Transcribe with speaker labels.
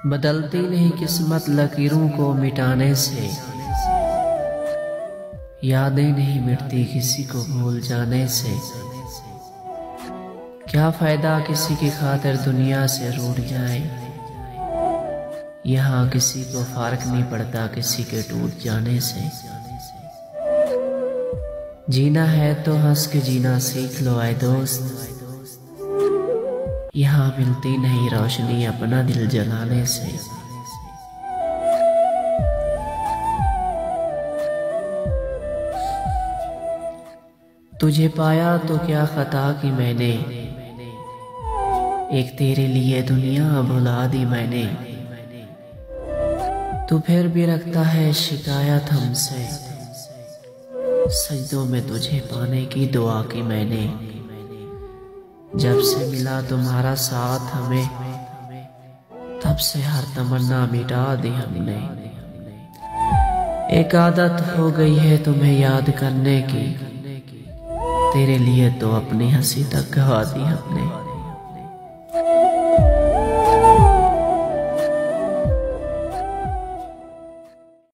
Speaker 1: बदलती नहीं किस्मत लकीरों को मिटाने से, यादें नहीं मिटती किसी को भूल जाने से। क्या फायदा किसी की खातिर दुनिया से रूठ जाए, यहाँ किसी को फर्क नहीं पड़ता किसी के टूट जाने से। जीना है तो हंस के जीना सीख लो आए दोस्त, यहाँ मिलती नहीं रोशनी अपना दिल जलाने से। तुझे पाया तो क्या खता की मैंने, एक तेरे लिए दुनिया भुला दी मैंने। तू फिर भी रखता है शिकायत हमसे, सजदों में तुझे पाने की दुआ की मैंने। जब से मिला तुम्हारा साथ हमें, तब से हर तमन्ना मिटा दी हमने। एक आदत हो गई है तुम्हें याद करने की, तेरे लिए तो अपनी हंसी तक गवा दी हमने।